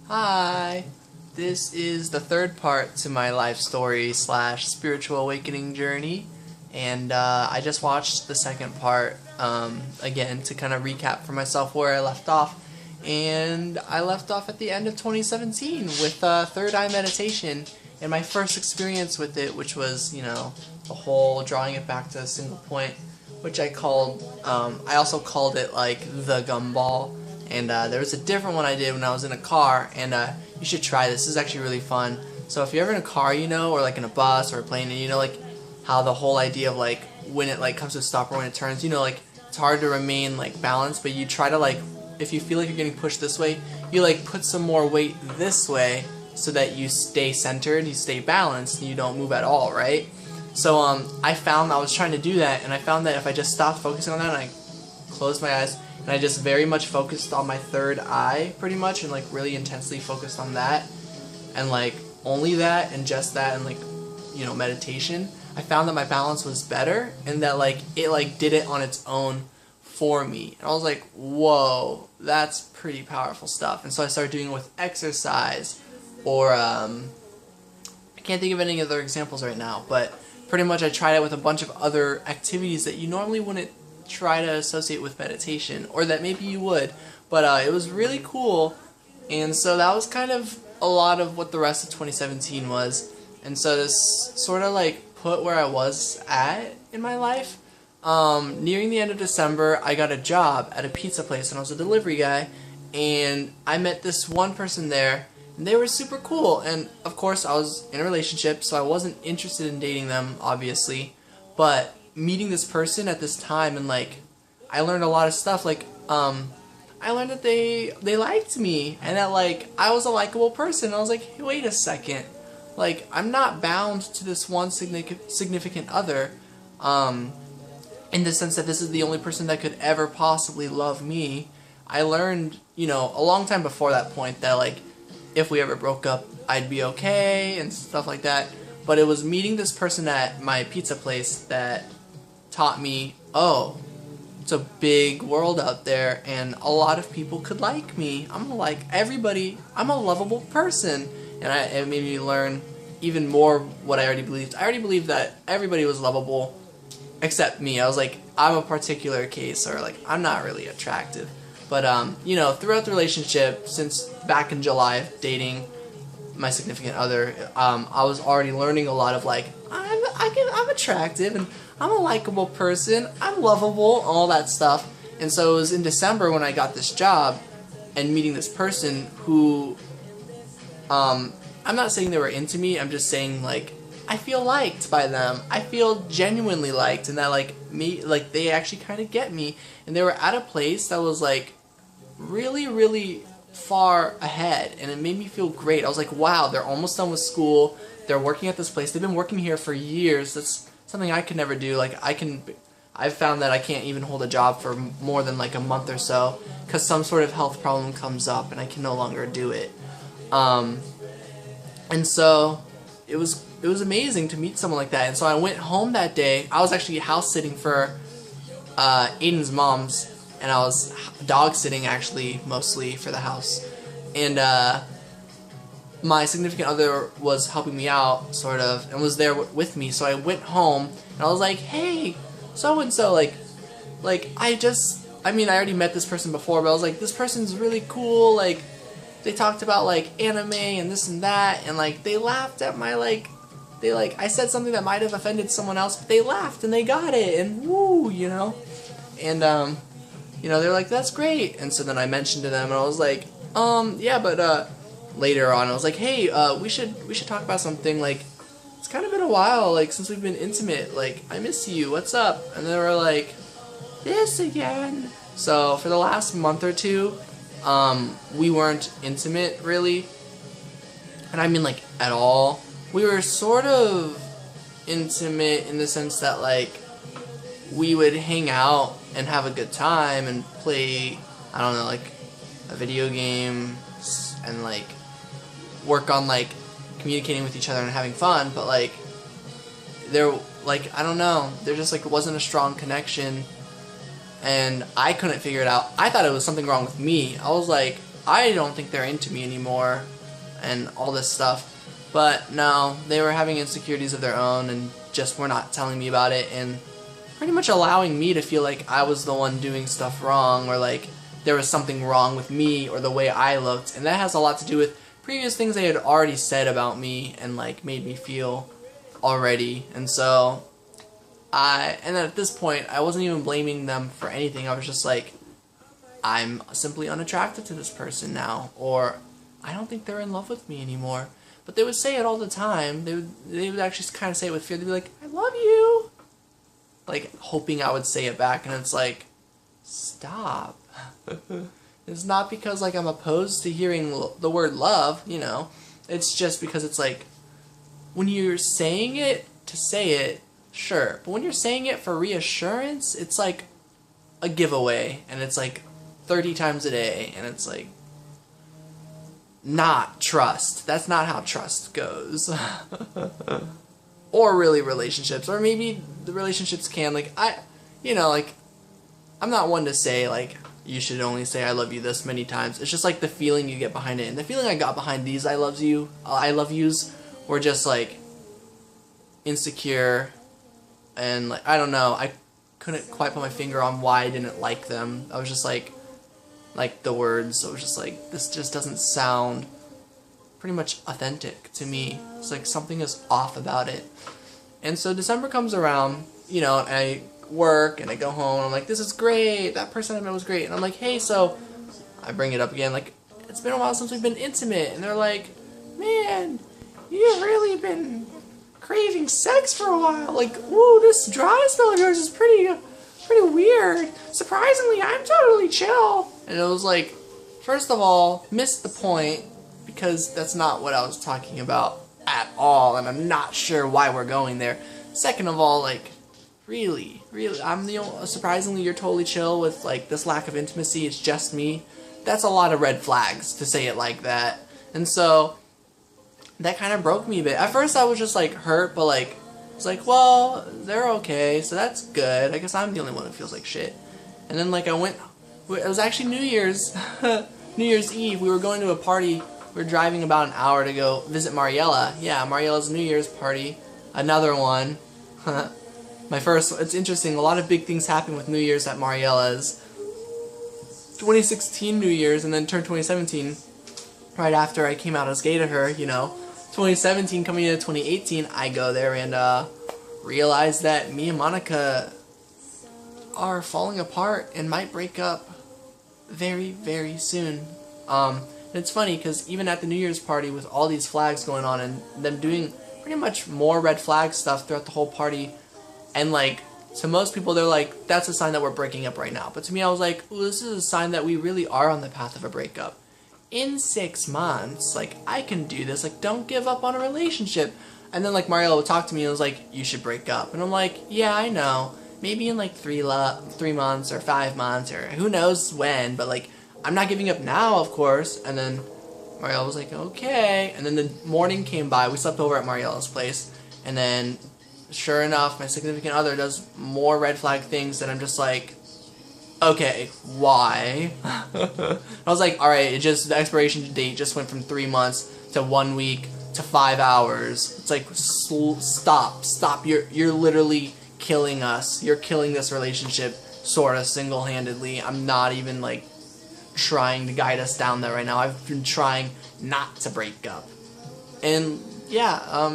Hi! This is the third part to my life story slash spiritual awakening journey, and I just watched the second part again to kind of recap for myself where I left off. And I left off at the end of 2017 with third eye meditation and my first experience with it, which was, the whole drawing it back to a single point, which I also called it like the gumball. And there was a different one I did when I was in a car, and you should try this. This is actually really fun. So if you're ever in a car, or like in a bus or a plane, and like how the whole idea of like when it like comes to a stop or when it turns, like it's hard to remain like balanced, but you try to like, if you feel like you're getting pushed this way, you like put some more weight this way so that you stay centered, you stay balanced, and you don't move at all, right? So I found I was trying to do that, and I found that if I just stopped focusing on that and I closed my eyes and I just very much focused on my third eye pretty much, and like really intensely focused on that and like only that and just that, and like meditation, I found that my balance was better, and that like it like did it on its own for me. And I was like, whoa, that's pretty powerful stuff. And so I started doing it with exercise, or I can't think of any other examples right now, but pretty much I tried it with a bunch of other activities that you normally wouldn't try to associate with meditation, or that maybe you would, but it was really cool. And so that was kind of a lot of what the rest of 2017 was. And so this sort of like put where I was at in my life. Nearing the end of December, I got a job at a pizza place, and I was a delivery guy, and I met this one person there, and they were super cool. And of course I was in a relationship, so I wasn't interested in dating them, obviously, but meeting this person at this time, and like I learned a lot of stuff. Like I learned that they liked me, and that like I was a likable person. And I was like, hey, wait a second, like I'm not bound to this one significant other, in the sense that this is the only person that could ever possibly love me. I learned, a long time before that point, that like if we ever broke up, I'd be okay and stuff like that. But it was meeting this person at my pizza place that taught me, oh, it's a big world out there, and a lot of people could like me. I'm like everybody. I'm a lovable person. And it made me learn even more what I already believed. I already believed that everybody was lovable except me. I was like, I'm a particular case, or like I'm not really attractive. But throughout the relationship, since back in July of dating my significant other, I was already learning a lot of like I'm attractive, and I'm a likable person, I'm lovable, all that stuff. And so it was in December when I got this job and meeting this person who, I'm not saying they were into me, I'm just saying like I feel liked by them. I feel genuinely liked, and that like they actually kind of get me. And they were at a place that was like really, really far ahead, and it made me feel great. I was like, wow, they're almost done with school. They're working at this place. They've been working here for years. That's something I could never do. Like I've found that I can't even hold a job for more than like a month or so, because some sort of health problem comes up and I can no longer do it. And so it was amazing to meet someone like that. And so I went home that day. I was actually house sitting for Aiden's mom's, and I was dog sitting actually mostly for the house. And my significant other was helping me out, sort of, and was there with me. So I went home, and I was like, hey, so-and-so, like I already met this person before, but I was like, this person's really cool, like, they talked about, like, anime and this and that, and, like, they laughed at my, I said something that might have offended someone else, but they laughed, and they got it, and woo, and, they're like, that's great. And so then I mentioned to them, and I was like, yeah, but, later on, I was like, hey, we should talk about something, like, it's kind of been a while, like, since we've been intimate, like, I miss you, what's up? And they were like, this again. So, for the last month or two, we weren't intimate, really, and I mean, like, at all. We were sort of intimate in the sense that, like, we would hang out and have a good time and play, I don't know, like, a video game, and, like, work on, like, communicating with each other and having fun, but, like, I don't know, there just, like, wasn't a strong connection, and I couldn't figure it out. I thought it was something wrong with me. I was like, I don't think they're into me anymore and all this stuff. But no, they were having insecurities of their own and just were not telling me about it, and pretty much allowing me to feel like I was the one doing stuff wrong, or like there was something wrong with me or the way I looked. And that has a lot to do with previous things they had already said about me and like made me feel already. And so and then at this point I wasn't even blaming them for anything. I was just like, I'm simply unattracted to this person now, or I don't think they're in love with me anymore. But they would say it all the time. They would actually kind of say it with fear. They'd be like, I love you, like hoping I would say it back. And it's like, stop. It's not because like I'm opposed to hearing the word love, you know. It's just because it's like, when you're saying it to say it, sure, but when you're saying it for reassurance, it's like a giveaway, and it's like 30 times a day, and it's like not trust. That's not how trust goes. Or really relationships, or maybe the relationships can, like, I'm not one to say like you should only say I love you this many times. It's just like the feeling you get behind it, and the feeling I got behind these I love yous were just like insecure, and like I don't know, I couldn't quite put my finger on why I didn't like them. I was just like the words, I was just like, this just doesn't sound pretty much authentic to me. It's like something is off about it. And so December comes around, you know, and I work and I go home and I'm like, this is great, that person I met was great. And I'm like, hey, so I bring it up again, like, it's been a while since we've been intimate. And they're like, man, you've really been craving sex for a while. Like, ooh, this dry spell of yours is pretty weird. Surprisingly, I'm totally chill. And it was like, first of all, missed the point, because that's not what I was talking about at all, and I'm not sure why we're going there. Second of all, like, really, I'm the only, surprisingly, you're totally chill with like this lack of intimacy, it's just me. That's a lot of red flags to say it like that. And so that kind of broke me a bit. At first I was just like hurt, but like it's like, well, they're okay, so that's good. I guess I'm the only one who feels like shit. And then like it was actually New Year's New Year's Eve. We were going to a party. We were driving about an hour to go visit Mariella. Yeah, Mariella's New Year's party. Another one. My first. It's interesting. A lot of big things happen with New Year's at Mariella's. 2016 New Year's, and then turned 2017 right after I came out as gay to her, you know. 2017 coming into 2018, I go there and realize that me and Monica are falling apart and might break up very, very soon. And it's funny because even at the New Year's party with all these flags going on and them doing pretty much more red flag stuff throughout the whole party, and like to most people they're like, that's a sign that we're breaking up right now. But to me I was like, ooh, this is a sign that we really are on the path of a breakup. In 6 months, like, I can do this, like, don't give up on a relationship. And then like Mariella would talk to me and was like, you should break up. And I'm like, yeah, I know. Maybe in like 3 months or 5 months or who knows when, but like I'm not giving up now, of course. And then Mariella was like, okay. And then the morning came by. We slept over at Mariella's place. And then, sure enough, my significant other does more red flag things that I'm just like, okay, why? I was like, alright, the expiration date just went from 3 months to 1 week to 5 hours. It's like, stop. You're literally killing us. You're killing this relationship, sort of single-handedly. I'm not even like trying to guide us down there right now. I've been trying not to break up. And yeah,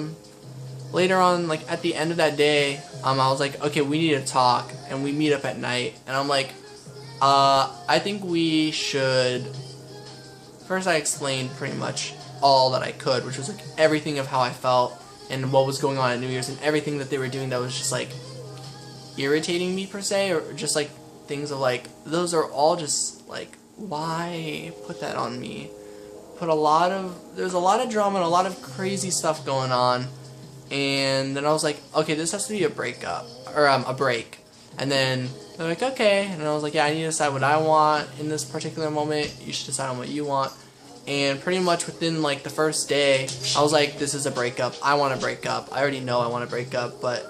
later on, like at the end of that day, I was like, okay, we need to talk, and we meet up at night, and I'm like, I think we should. First, I explained pretty much all that I could, which was like everything of how I felt and what was going on at New Year's and everything that they were doing that was just like irritating me per se, or just like things of like, those are all just like, why put that on me? There's a lot of drama and a lot of crazy stuff going on, and then I was like, okay, this has to be a breakup, or a break. And then they're like, okay, and I was like, yeah, I need to decide what I want in this particular moment. You should decide on what you want. And pretty much within like the first day, I was like, this is a breakup. I want to break up. I already know I want to break up, but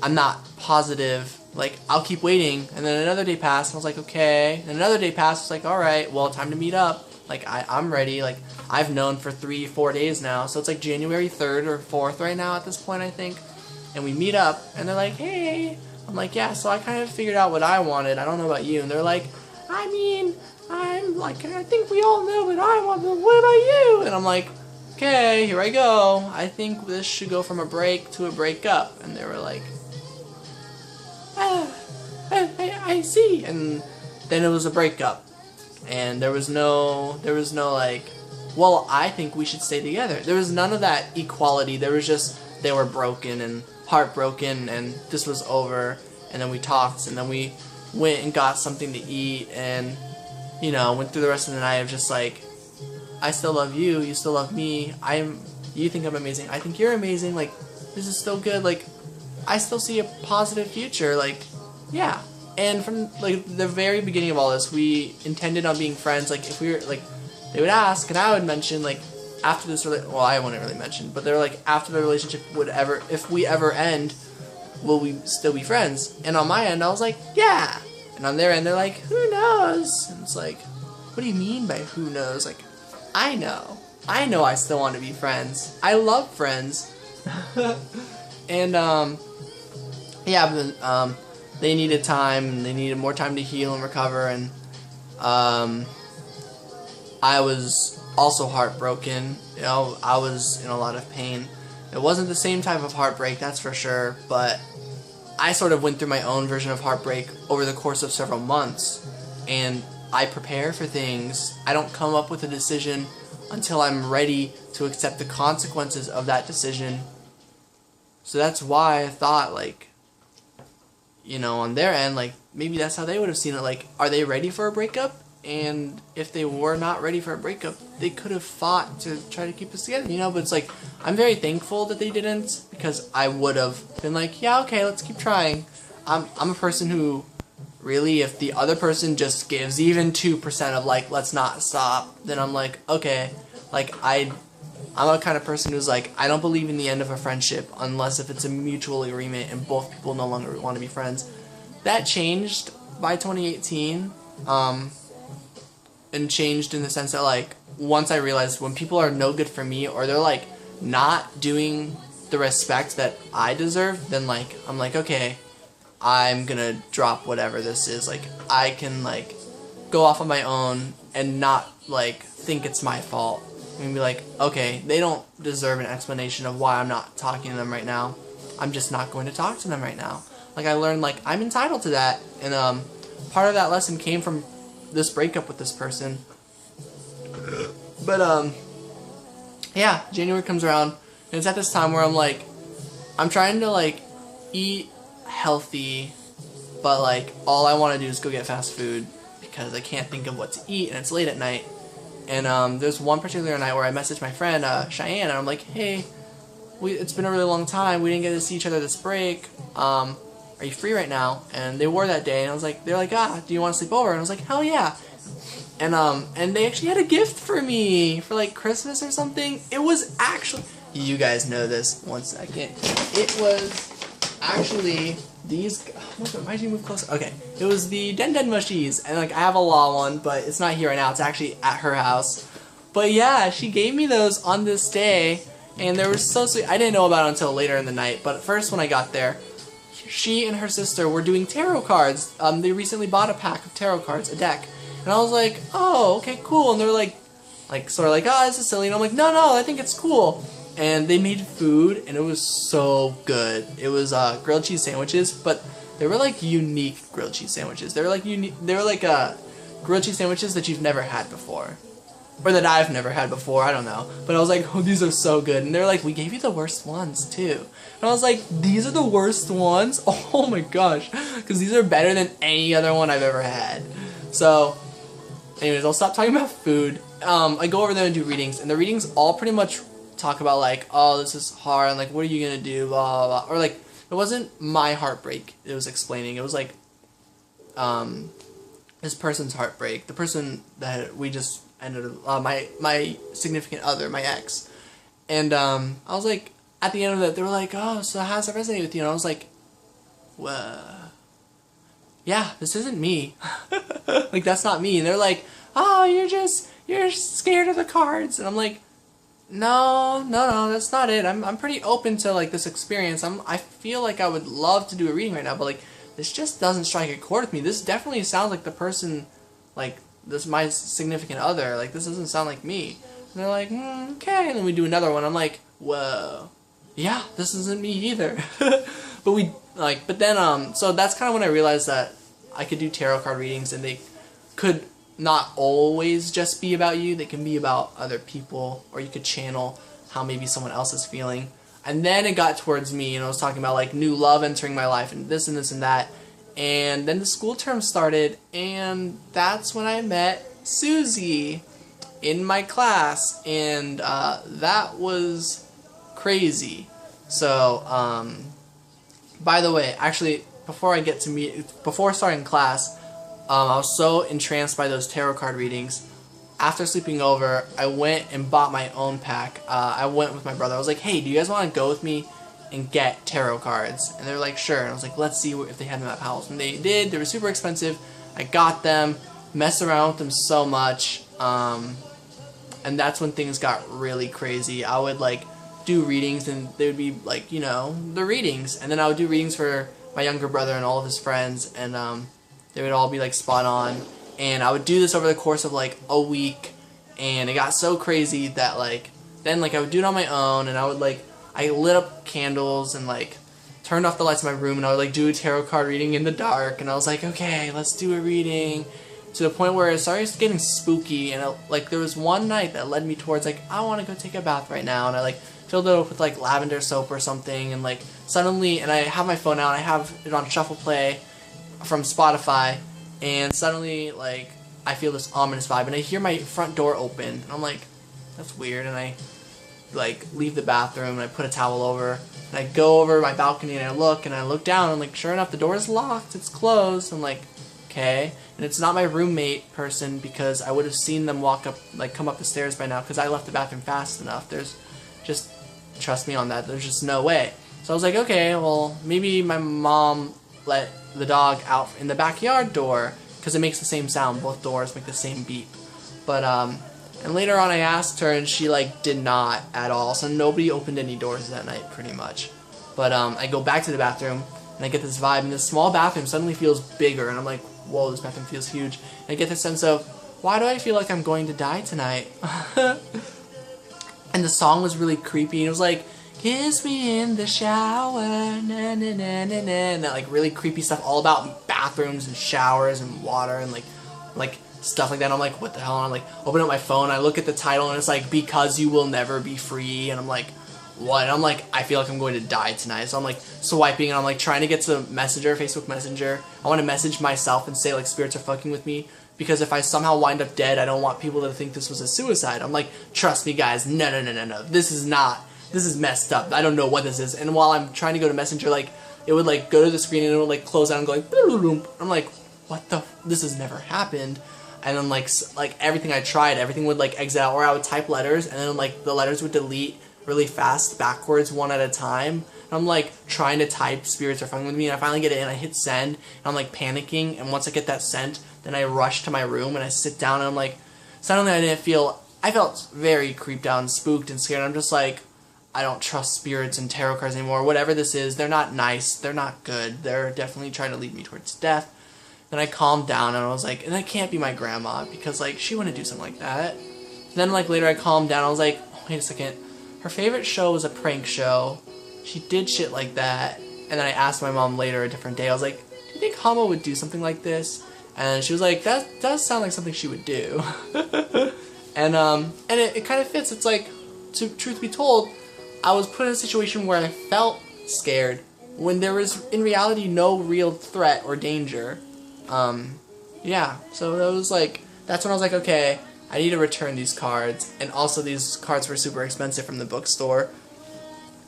I'm not positive. Like, I'll keep waiting. And then another day passed, and I was like, okay. And another day passed, I was like, alright, well, time to meet up. Like, I'm ready. Like, I've known for 3-4 days now. So it's like January 3rd or 4th right now at this point, I think. And we meet up, and they're like, hey. I'm like, yeah, so I kind of figured out what I wanted. I don't know about you. And they're like, I mean, I'm like, I think we all know what I want, but what about you? And I'm like, okay, here I go. I think this should go from a break to a breakup. And they were like, I see. And then it was a breakup. And there was no like, well, I think we should stay together. There was none of that equality. There was just, they were broken and heartbroken, and this was over. And then we talked, and then we went and got something to eat, and, you know, went through the rest of the night of just like, I still love you, you still love me, you think I'm amazing, I think you're amazing, like, this is still good, like, I still see a positive future, like, yeah. And from, like, the very beginning of all this, we intended on being friends. Like, if we were, like, they would ask, and I would mention, like, after this, well, I wouldn't really mention, but they're like, after the relationship if we ever end, will we still be friends? And on my end, I was like, yeah. And on their end, they're like, who knows? And it's like, what do you mean by who knows? Like, I know I still want to be friends. I love friends. And, yeah, but, they needed time, they needed more time to heal and recover, and, I was also heartbroken. You know, I was in a lot of pain. It wasn't the same type of heartbreak, that's for sure, but I sort of went through my own version of heartbreak over the course of several months, and I prepare for things. I don't come up with a decision until I'm ready to accept the consequences of that decision. So that's why I thought, like, you know, on their end, like, maybe that's how they would have seen it. Like, are they ready for a breakup? And if they were not ready for a breakup, they could have fought to try to keep us together, you know? But it's like, I'm very thankful that they didn't, because I would have been like, yeah, okay, let's keep trying. I'm a person who, really, if the other person just gives even 2% of, like, let's not stop, then I'm like, okay. Like, I'm a kind of person who's like, I don't believe in the end of a friendship unless if it's a mutual agreement and both people no longer want to be friends. That changed by 2018, and changed in the sense that, like, once I realized when people are no good for me, or they're, like, not doing the respect that I deserve, then, like, I'm like, okay, I'm gonna drop whatever this is. Like, I can, like, go off on my own and not, like, think it's my fault. And be like, okay, they don't deserve an explanation of why I'm not talking to them right now. I'm just not going to talk to them right now. Like, I learned, like, I'm entitled to that. And, part of that lesson came from this breakup with this person. But, yeah, January comes around, and it's at this time where I'm, like, I'm trying to, like, eat healthy, but, like, all I want to do is go get fast food, because I can't think of what to eat, and it's late at night. And, there's one particular night where I messaged my friend, Cheyenne, and I'm like, hey, it's been a really long time, we didn't get to see each other this break, are you free right now? And they were that day, and I was like, they're like, do you want to sleep over? And I was like, hell yeah. And they actually had a gift for me for, like, Christmas or something. It was actually, you guys know this, one second. It was actually these, why did you move closer? Okay, it was the Den Den Mushies, and, like, I have a law one, but it's not here right now, it's actually at her house. But yeah, she gave me those on this day, and they were so sweet. I didn't know about it until later in the night, but first when I got there, she and her sister were doing tarot cards. They recently bought a pack of tarot cards, a deck. And I was like, oh, okay, cool. And they're like sort of like, oh, this is silly. And I'm like, no, I think it's cool. And they made food, and it was so good. It was grilled cheese sandwiches, but they were like unique grilled cheese sandwiches. They were like grilled cheese sandwiches that you've never had before. Or that I've never had before, I don't know. But I was like, oh, these are so good. And they're like, we gave you the worst ones, too. And I was like, these are the worst ones? Oh my gosh. Because these are better than any other one I've ever had. So, anyways, I'll stop talking about food. I go over there and do readings. And the readings all pretty much talk about, like, oh, this is hard. And, like, what are you going to do? Blah, blah, blah. Or, like, it wasn't my heartbreak it was explaining. It was, like, this person's heartbreak. The person that we just ended my significant other, my ex. And I was like, at the end of it, they were like, oh, so how does that resonate with you? And I was like, well, yeah, this isn't me. Like, that's not me. And they're like, oh, you're you're scared of the cards. And I'm like, no, that's not it. I'm pretty open to like this experience. I feel like I would love to do a reading right now, but like this just doesn't strike a chord with me. This definitely sounds like the person, like this my significant other. Like this doesn't sound like me. And they're like, okay. And then we do another one. I'm like, whoa, yeah, this isn't me either. But then so that's kind of when I realized that I could do tarot card readings, and they could not always just be about you. They can be about other people, or you could channel how maybe someone else is feeling. And then it got towards me, and I was talking about like new love entering my life, and this and this and that. And then the school term started, and that's when I met Susie in my class, and that was crazy. So, by the way, actually, before starting class, I was so entranced by those tarot card readings. After sleeping over, I went and bought my own pack. I went with my brother. I was like, hey, do you guys want to go with me and get tarot cards? And they were like, sure. And I was like, let's see if they had them at Powell's. And they did. They were super expensive. I got them, messed around with them so much. And that's when things got really crazy. I would like do readings, and they would be like, you know, the readings. And then I would do readings for my younger brother and all of his friends, and they would all be like spot on. And I would do this over the course of like a week, and it got so crazy that like then like I would do it on my own, and I lit up candles and like turned off the lights in my room, and I would like do a tarot card reading in the dark, and I was like, okay, let's do a reading, to the point where it started getting spooky. And like there was one night that led me towards like, I want to go take a bath right now, and I like filled it up with like lavender soap or something, and like suddenly, and I have my phone out, and I have it on shuffle play from Spotify, and suddenly like I feel this ominous vibe, and I hear my front door open, and I'm like, that's weird. And I like leave the bathroom, and I put a towel over, and I go over my balcony, and I look down, and like sure enough the door is locked, it's closed. I'm like, okay. And it's not my roommate person, because I would have seen them come up the stairs by now, because I left the bathroom fast enough. There's just, trust me on that, there's just no way. So I was like, okay, well maybe my mom let the dog out in the backyard door, because it makes the same sound. Both doors make the same beep. But and later on I asked her, and she like did not at all. So nobody opened any doors that night, pretty much. But I go back to the bathroom, and I get this vibe, and this small bathroom suddenly feels bigger, and I'm like, whoa, this bathroom feels huge. And I get this sense of, why do I feel like I'm going to die tonight? And the song was really creepy, and it was like, kiss me in the shower, na na na na na, and that like really creepy stuff, all about bathrooms and showers and water and like stuff like that. And I'm like, what the hell? And I'm like, open up my phone, I look at the title, and it's like, because you will never be free. And I'm like, what? And I'm like, I feel like I'm going to die tonight. So I'm like swiping, and I'm like trying to get to Messenger, Facebook Messenger. I want to message myself and say like, spirits are fucking with me, because if I somehow wind up dead, I don't want people to think this was a suicide. I'm like, trust me guys, no, this is messed up. I don't know what this is. And while I'm trying to go to Messenger, like it would like go to the screen, and it would like close out and go like, I'm like, what the this has never happened. And then like everything I tried, everything would like exit out, or I would type letters, and then like the letters would delete really fast backwards one at a time. And I'm like trying to type spirits are fucking with me, and I finally get it, and I hit send, and I'm like panicking. And once I get that sent, then I rush to my room, and I sit down, and I'm like, suddenly I felt very creeped out and spooked and scared. I'm just like, I don't trust spirits and tarot cards anymore. Whatever this is, they're not nice, they're not good, they're definitely trying to lead me towards death. Then I calmed down, and I was like, and that can't be my grandma, because like she wouldn't do something like that. Then like later I calmed down, I was like, oh, wait a second, her favorite show was a prank show, she did shit like that. And then I asked my mom later a different day, I was like, do you think Hama would do something like this? And she was like, that does sound like something she would do. and it kind of fits. It's like, truth be told, I was put in a situation where I felt scared when there was in reality no real threat or danger. Yeah, so that was like, that's when I was like, okay, I need to return these cards. And also these cards were super expensive from the bookstore.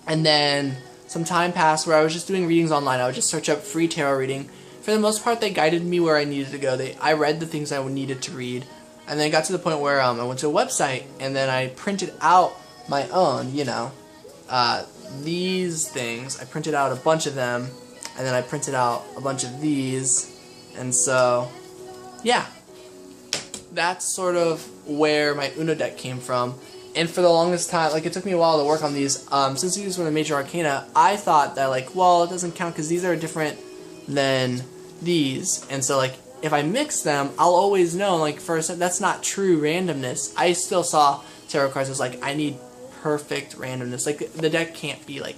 And then some time passed where I was just doing readings online. I would just search up free tarot reading. For the most part, they guided me where I needed to go. I read the things I needed to read. And then it got to the point where I went to a website, and then I printed out my own, these things. I printed out a bunch of them, and then I printed out a bunch of these. And so, yeah, that's sort of where my Uno deck came from. And for the longest time, like, it took me a while to work on these. Since these were the Major Arcana, I thought that, like, well, it doesn't count because these are different than these. And so, like, if I mix them, I'll always know, like, first, that's not true randomness. I still saw tarot cards as, like, I need perfect randomness. Like, the deck can't be, like,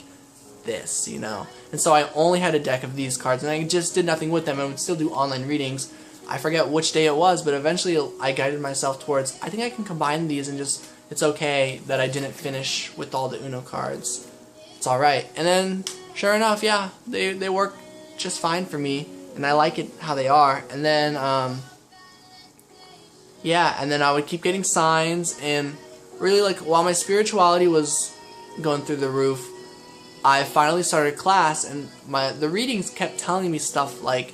this, you know? And so I only had a deck of these cards, and I just did nothing with them. I would still do online readings. I forget which day it was, but eventually I guided myself towards, I think I can combine these and just, it's okay that I didn't finish with all the Uno cards. It's alright. And then, sure enough, yeah, they work just fine for me, and I like it how they are. And then, yeah, and then I would keep getting signs, and really, like, while my spirituality was going through the roof, I finally started class, and the readings kept telling me stuff like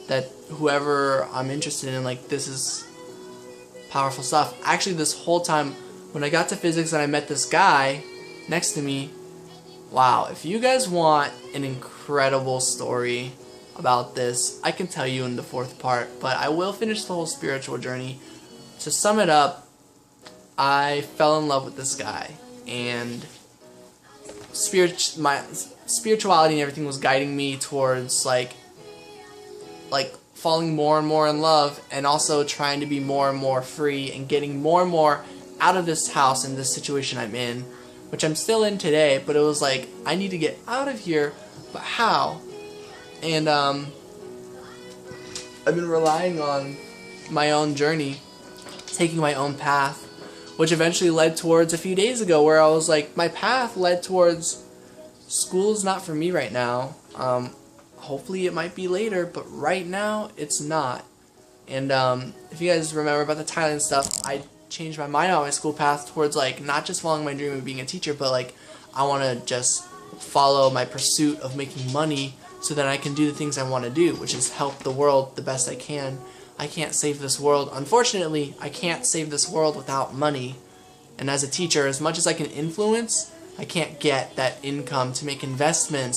that whoever I'm interested in, like, this is powerful stuff. Actually, this whole time, when I got to physics and I met this guy next to me, wow, if you guys want an incredible story about this, I can tell you in the 4th part, but I will finish the whole spiritual journey. To sum it up, I fell in love with this guy, and my spirituality and everything was guiding me towards like falling more and more in love, and also trying to be more and more free and getting more and more out of this house and this situation I'm in, which I'm still in today. But it was like, I need to get out of here, but how? And I've been relying on my own journey, taking my own path, which eventually led towards a few days ago where I was like, my path led towards school's not for me right now. Hopefully it might be later, but right now it's not. And if you guys remember about the Thailand stuff, I changed my mind on my school path towards, like, not just following my dream of being a teacher, but like, I want to just follow my pursuit of making money so that I can do the things I want to do, which is help the world the best I can. I can't save this world. Unfortunately, I can't save this world without money. And as a teacher, as much as I can influence, I can't get that income to make investments